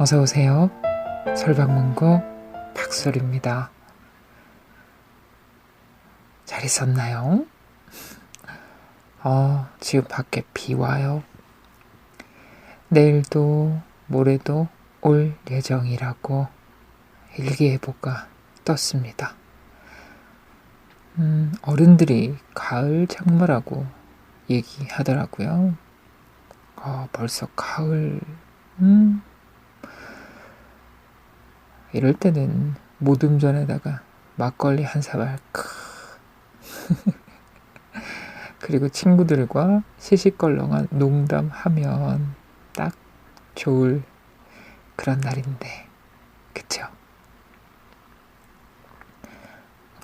어서오세요. 설방문고 박솔입니다. 잘 있었나요? 지금 밖에 비 와요. 내일도 모레도 올 예정이라고 일기예보가 떴습니다. 어른들이 가을 장마라고 얘기하더라고요. 벌써 가을. 이럴 때는 모듬전에다가 막걸리 한 사발 그리고 친구들과 시시껄렁한 농담하면 딱 좋을 그런 날인데, 그쵸?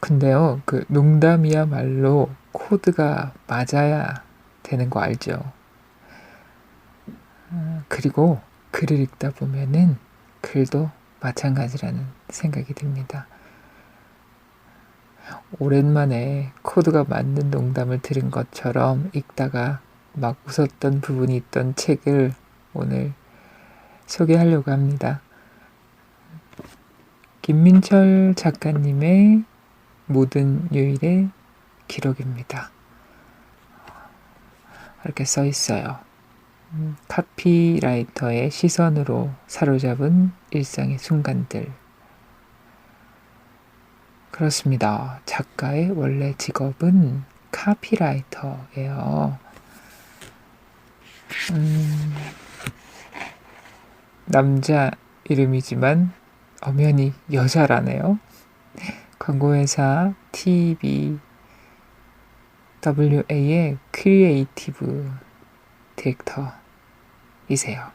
근데요, 그 농담이야말로 코드가 맞아야 되는 거 알죠? 그리고 글을 읽다 보면은 글도 마찬가지라는 생각이 듭니다. 오랜만에 코드가 맞는 농담을 들은 것처럼 읽다가 막 웃었던 부분이 있던 책을 오늘 소개하려고 합니다. 김민철 작가님의 모든 요일의 기록입니다. 이렇게 써 있어요. 카피라이터의 시선으로 사로잡은 일상의 순간들. 그렇습니다. 작가의 원래 직업은 카피라이터예요. 남자 이름이지만 엄연히 여자라네요. 광고회사 TBWA의 크리에이티브 디렉터이세요.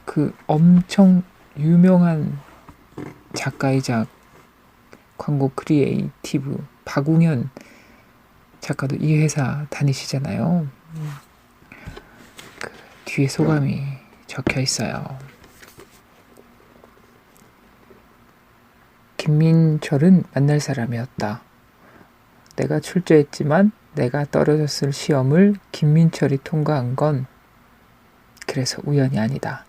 그 엄청 유명한 작가이자 광고 크리에이티브 박웅현 작가도 이 회사 다니시잖아요. 그 뒤에 소감이 적혀 있어요. 김민철은 만날 사람이었다. 내가 출제했지만 내가 떨어졌을 시험을 김민철이 통과한 건 그래서 우연이 아니다.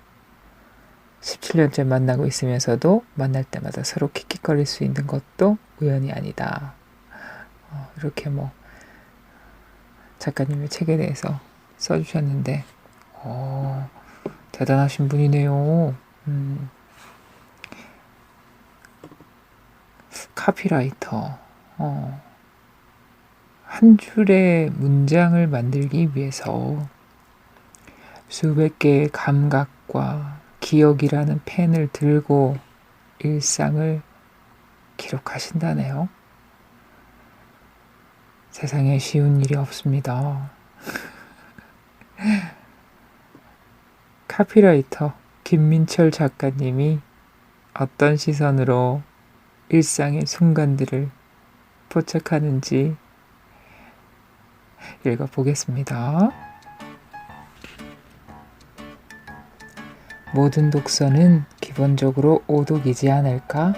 17년째 만나고 있으면서도 만날 때마다 서로 킥킥거릴 수 있는 것도 우연이 아니다. 이렇게 작가님의 책에 대해서 써주셨는데 대단하신 분이네요. 카피라이터. 한 줄의 문장을 만들기 위해서 수백 개의 감각과 기억이라는 펜을 들고 일상을 기록하신다네요. 세상에 쉬운 일이 없습니다. 카피라이터 김민철 작가님이 어떤 시선으로 일상의 순간들을 포착하는지 읽어보겠습니다. 모든 독서는 기본적으로 오독이지 않을까?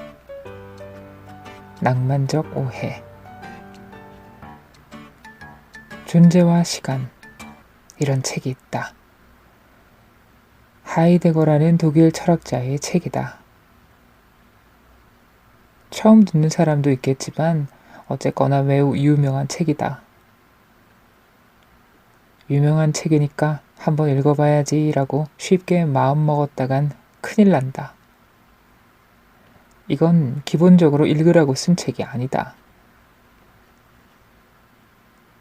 낭만적 오해. 존재와 시간. 이런 책이 있다. 하이데거라는 독일 철학자의 책이다. 처음 듣는 사람도 있겠지만 어쨌거나 매우 유명한 책이다. 유명한 책이니까 한번 읽어봐야지 라고 쉽게 마음먹었다간 큰일 난다. 이건 기본적으로 읽으라고 쓴 책이 아니다.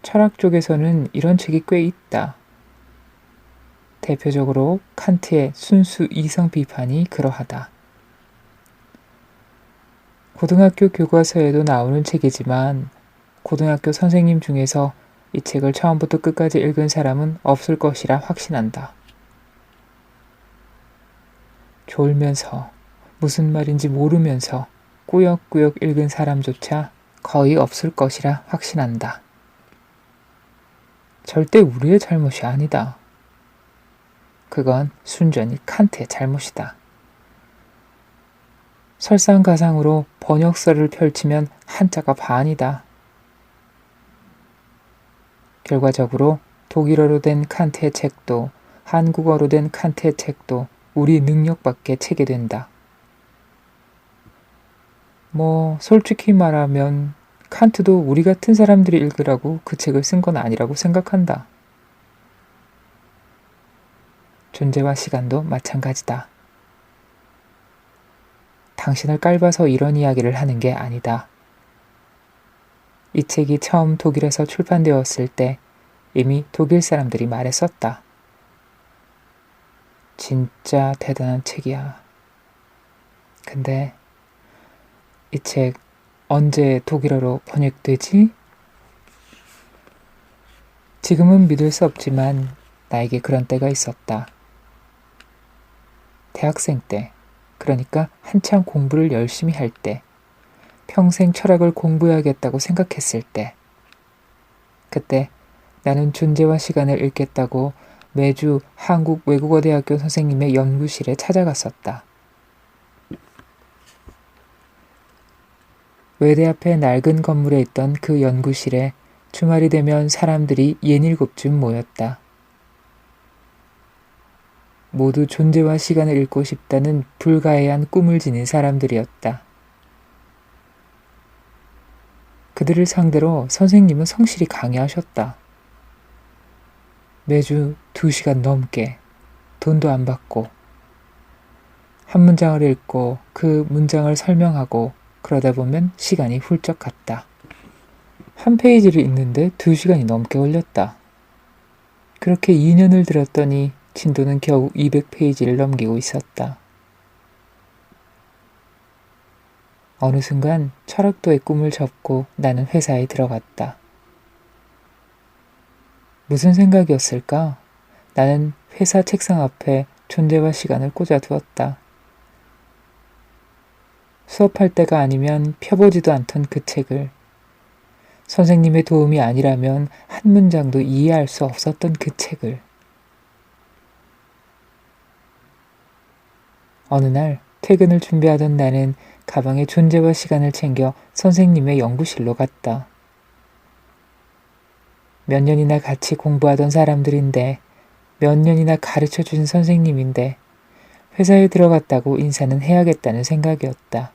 철학 쪽에서는 이런 책이 꽤 있다. 대표적으로 칸트의 순수 이성 비판이 그러하다. 고등학교 교과서에도 나오는 책이지만 고등학교 선생님 중에서 이 책을 처음부터 끝까지 읽은 사람은 없을 것이라 확신한다. 졸면서 무슨 말인지 모르면서 꾸역꾸역 읽은 사람조차 거의 없을 것이라 확신한다. 절대 우리의 잘못이 아니다. 그건 순전히 칸트의 잘못이다. 설상가상으로 번역서를 펼치면 한자가 반이다. 결과적으로 독일어로 된 칸트의 책도 한국어로 된 칸트의 책도 우리 능력밖에 체계된다. 솔직히 말하면 칸트도 우리 같은 사람들이 읽으라고 그 책을 쓴 건 아니라고 생각한다. 존재와 시간도 마찬가지다. 당신을 깔봐서 이런 이야기를 하는 게 아니다. 이 책이 처음 독일에서 출판되었을 때 이미 독일 사람들이 말했었다. 진짜 대단한 책이야. 근데 이 책 언제 독일어로 번역되지? 지금은 믿을 수 없지만 나에게 그런 때가 있었다. 대학생 때, 그러니까 한창 공부를 열심히 할 때, 평생 철학을 공부해야겠다고 생각했을 때, 그때 나는 존재와 시간을 읽겠다고 매주 한국 외국어대학교 선생님의 연구실에 찾아갔었다. 외대 앞에 낡은 건물에 있던 그 연구실에 주말이 되면 사람들이 6-7쯤 모였다. 모두 존재와 시간을 읽고 싶다는 불가해한 꿈을 지닌 사람들이었다. 그들을 상대로 선생님은 성실히 강의하셨다. 매주 2시간 넘게 돈도 안 받고 한 문장을 읽고 그 문장을 설명하고 그러다 보면 시간이 훌쩍 갔다. 한 페이지를 읽는데 2시간이 넘게 걸렸다. 그렇게 2년을 들었더니 진도는 겨우 200페이지를 넘기고 있었다. 어느 순간 철학도의 꿈을 접고 나는 회사에 들어갔다. 무슨 생각이었을까? 나는 회사 책상 앞에 존재와 시간을 꽂아두었다. 수업할 때가 아니면 펴보지도 않던 그 책을, 선생님의 도움이 아니라면 한 문장도 이해할 수 없었던 그 책을. 어느 날 퇴근을 준비하던 나는 가방에 존재와 시간을 챙겨 선생님의 연구실로 갔다. 몇 년이나 같이 공부하던 사람들인데, 몇 년이나 가르쳐준 선생님인데 회사에 들어갔다고 인사는 해야겠다는 생각이었다.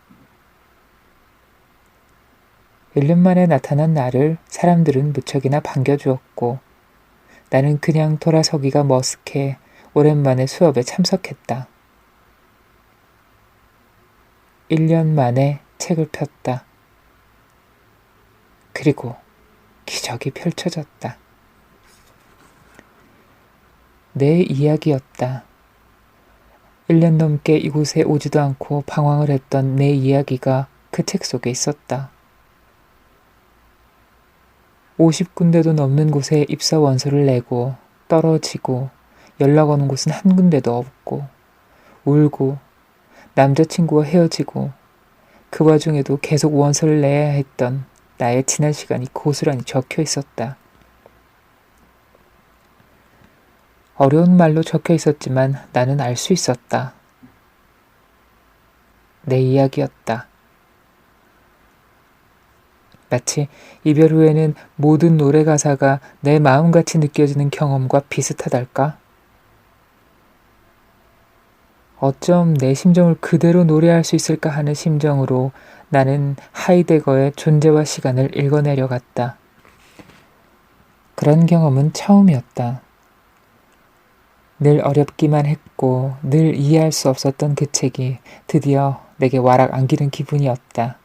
1년 만에 나타난 나를 사람들은 무척이나 반겨주었고 나는 그냥 돌아서기가 머쓱해 오랜만에 수업에 참석했다. 1년 만에 책을 폈다. 그리고 기적이 펼쳐졌다. 내 이야기였다. 1년 넘게 이곳에 오지도 않고 방황을 했던 내 이야기가 그 책 속에 있었다. 50군데도 넘는 곳에 입사 원서를 내고 떨어지고 연락 오는 곳은 한 군데도 없고 울고 남자친구와 헤어지고 그 와중에도 계속 원서를 내야 했던 나의 지난 시간이 고스란히 적혀 있었다. 어려운 말로 적혀 있었지만 나는 알 수 있었다. 내 이야기였다. 마치 이별 후에는 모든 노래 가사가 내 마음같이 느껴지는 경험과 비슷하달까? 어쩜 내 심정을 그대로 노래할 수 있을까 하는 심정으로 나는 하이데거의 존재와 시간을 읽어내려갔다. 그런 경험은 처음이었다. 늘 어렵기만 했고 늘 이해할 수 없었던 그 책이 드디어 내게 와락 안기는 기분이었다.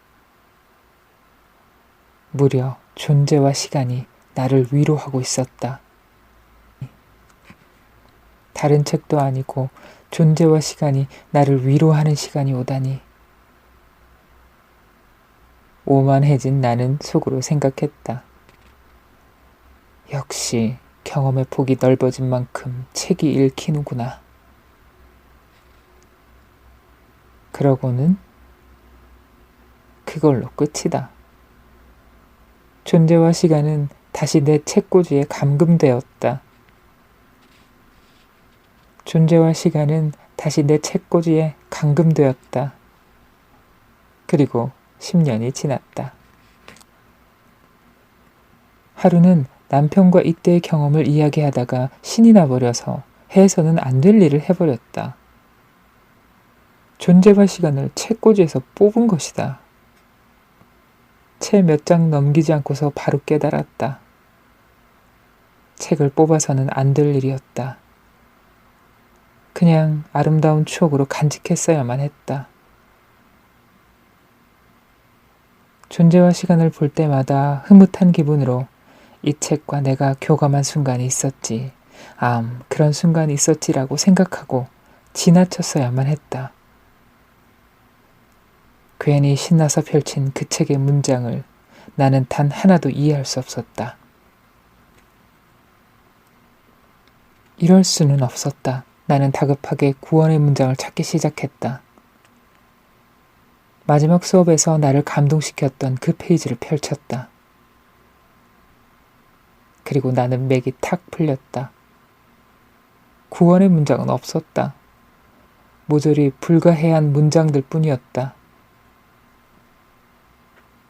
무려 존재와 시간이 나를 위로하고 있었다. 다른 책도 아니고 존재와 시간이 나를 위로하는 시간이 오다니. 오만해진 나는 속으로 생각했다. 역시 경험의 폭이 넓어진 만큼 책이 읽히는구나. 그러고는 그걸로 끝이다. 존재와 시간은 다시 내 책꽂이에 감금되었다. 존재와 시간은 다시 내 책꽂이에 감금되었다. 그리고 10년이 지났다. 하루는 남편과 이때의 경험을 이야기하다가 신이 나버려서 해서는 안 될 일을 해버렸다. 존재와 시간을 책꽂이에서 뽑은 것이다. 채 몇 장 넘기지 않고서 바로 깨달았다. 책을 뽑아서는 안 될 일이었다. 그냥 아름다운 추억으로 간직했어야만 했다. 존재와 시간을 볼 때마다 흐뭇한 기분으로 이 책과 내가 교감한 순간이 있었지. 그런 순간이 있었지라고 생각하고 지나쳤어야만 했다. 괜히 신나서 펼친 그 책의 문장을 나는 단 하나도 이해할 수 없었다. 이럴 수는 없었다. 나는 다급하게 구원의 문장을 찾기 시작했다. 마지막 수업에서 나를 감동시켰던 그 페이지를 펼쳤다. 그리고 나는 맥이 탁 풀렸다. 구원의 문장은 없었다. 모조리 불가해한 문장들 뿐이었다.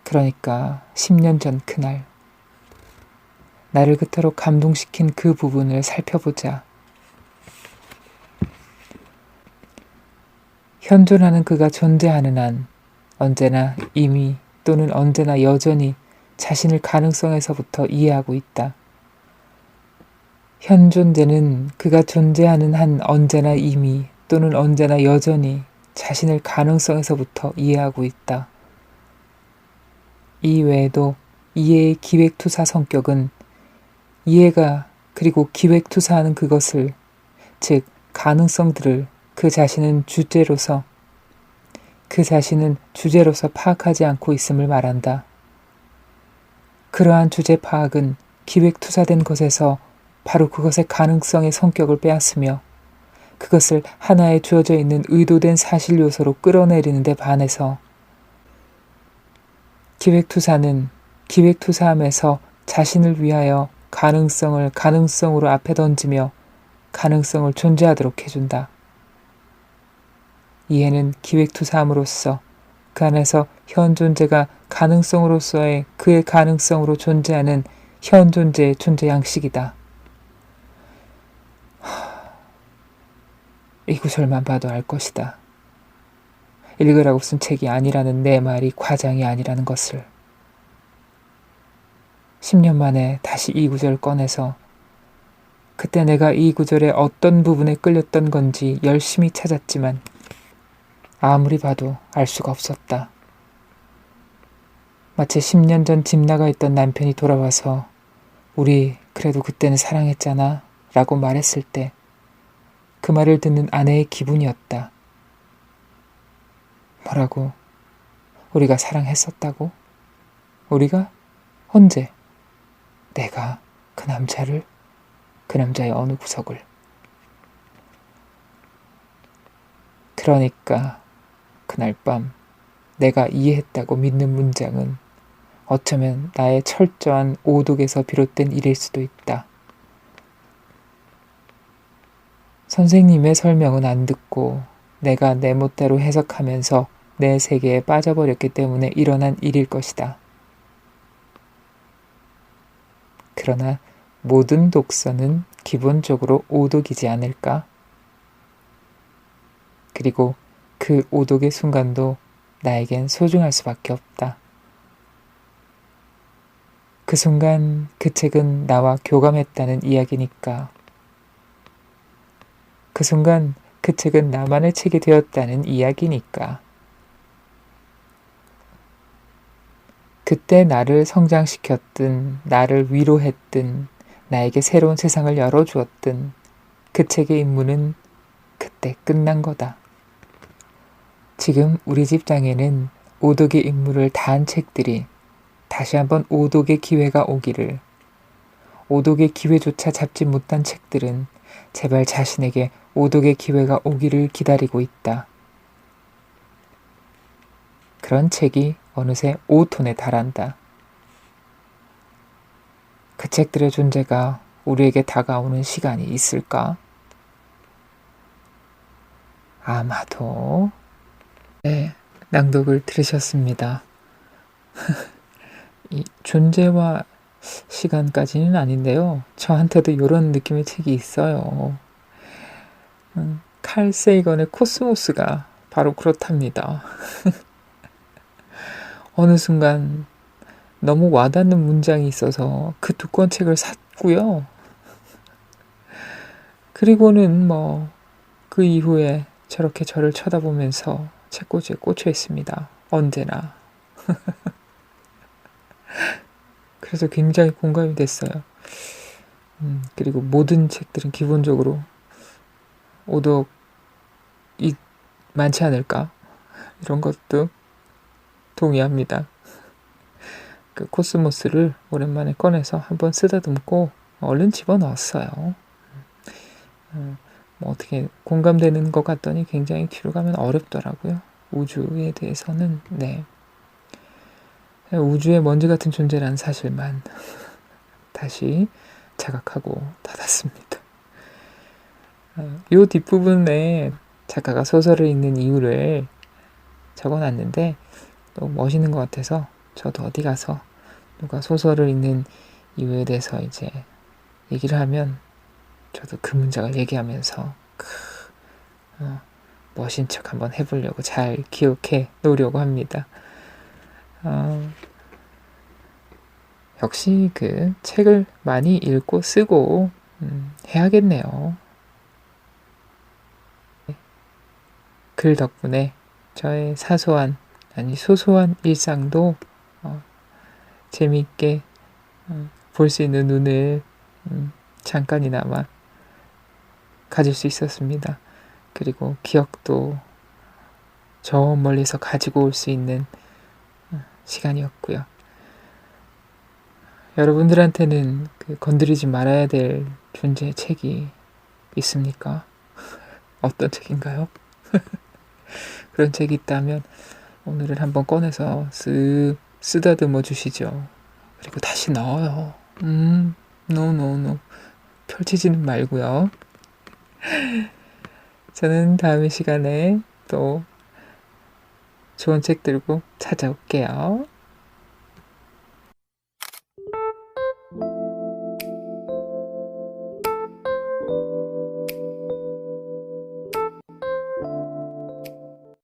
그러니까 10년 전 그날, 나를 그토록 감동시킨 그 부분을 살펴보자. 현존하는 그가 존재하는 한 언제나 이미 또는 언제나 여전히 자신을 가능성에서부터 이해하고 있다. 현존되는 그가 존재하는 한 언제나 이미 또는 언제나 여전히 자신을 가능성에서부터 이해하고 있다. 이 외에도 이해의 기획투사 성격은 이해가 그리고 기획투사하는 그것을, 즉 가능성들을 그 자신은 주제로서 파악하지 않고 있음을 말한다. 그러한 주제 파악은 기획투사된 것에서 바로 그것의 가능성의 성격을 빼앗으며 그것을 하나에 주어져 있는 의도된 사실 요소로 끌어내리는 데 반해서 기획투사는 기획투사함에서 자신을 위하여 가능성을 가능성으로 앞에 던지며 가능성을 존재하도록 해준다. 이해는 기획투사함으로써 그 안에서 현존재가 가능성으로서의 그의 가능성으로 존재하는 현존재의 존재 양식이다. 이 구절만 봐도 알 것이다. 읽으라고 쓴 책이 아니라는 내 말이 과장이 아니라는 것을. 10년 만에 다시 이 구절 꺼내서 그때 내가 이 구절의 어떤 부분에 끌렸던 건지 열심히 찾았지만 아무리 봐도 알 수가 없었다. 마치 10년 전 집 나가 있던 남편이 돌아와서 우리 그래도 그때는 사랑했잖아 라고 말했을 때 그 말을 듣는 아내의 기분이었다. 뭐라고? 우리가 사랑했었다고? 우리가? 언제? 내가 그 남자를? 그 남자의 어느 구석을? 그러니까 그날 밤 내가 이해했다고 믿는 문장은 어쩌면 나의 철저한 오독에서 비롯된 일일 수도 있다. 선생님의 설명은 안 듣고 내가 내 멋대로 해석하면서 내 세계에 빠져버렸기 때문에 일어난 일일 것이다. 그러나 모든 독서는 기본적으로 오독이지 않을까? 그리고 그 오독의 순간도 나에겐 소중할 수밖에 없다. 그 순간 그 책은 나와 교감했다는 이야기니까. 그 순간 그 책은 나만의 책이 되었다는 이야기니까. 그때 나를 성장시켰든 나를 위로했든 나에게 새로운 세상을 열어주었든 그 책의 임무는 그때 끝난 거다. 지금 우리 집장에는 오독의 임무를 다한 책들이 다시 한번 오독의 기회가 오기를, 오독의 기회조차 잡지 못한 책들은 제발 자신에게 오독의 기회가 오기를 기다리고 있다. 그런 책이 어느새 5톤에 달한다. 그 책들의 존재가 우리에게 다가오는 시간이 있을까? 아마도. 네, 낭독을 들으셨습니다. 이 존재와 시간까지는 아닌데요. 저한테도 이런 느낌의 책이 있어요. 칼 세이건의 코스모스가 바로 그렇답니다. 어느 순간 너무 와닿는 문장이 있어서 그 두 권 책을 샀고요. 그리고는 뭐 그 이후에 저렇게 저를 쳐다보면서 책꽂이에 꽂혀 있습니다. 언제나. 그래서 굉장히 공감이 됐어요. 그리고 모든 책들은 기본적으로 오독이 많지 않을까? 이런 것도 동의합니다. 그 코스모스를 오랜만에 꺼내서 한번 쓰다듬고 얼른 집어넣었어요. 뭐 어떻게 공감되는 것 같더니 굉장히 뒤로 가면 어렵더라고요. 우주에 대해서는 네. 우주의 먼지 같은 존재라는 사실만 다시 자각하고 닫았습니다. 요 뒷부분에 작가가 소설을 읽는 이유를 적어놨는데 너무 멋있는 것 같아서 저도 어디 가서 누가 소설을 읽는 이유에 대해서 이제 얘기를 하면 저도 그 문장을 얘기하면서 멋진 척 한번 해보려고 잘 기억해 놓으려고 합니다. 역시 그 책을 많이 읽고 쓰고 해야겠네요. 글 덕분에 저의 소소한 일상도 재미있게 볼 수 있는 눈을 잠깐이나마 가질 수 있었습니다. 그리고 기억도 저 멀리서 가지고 올 수 있는 시간이었고요. 여러분들한테는 그 건드리지 말아야 될 존재의 책이 있습니까? 어떤 책인가요? 그런 책이 있다면 오늘은 한번 꺼내서 쓱 쓰다듬어 주시죠. 그리고 다시 넣어요. no. 펼치지는 말고요. 저는 다음 시간에 또 좋은 책 들고 찾아올게요.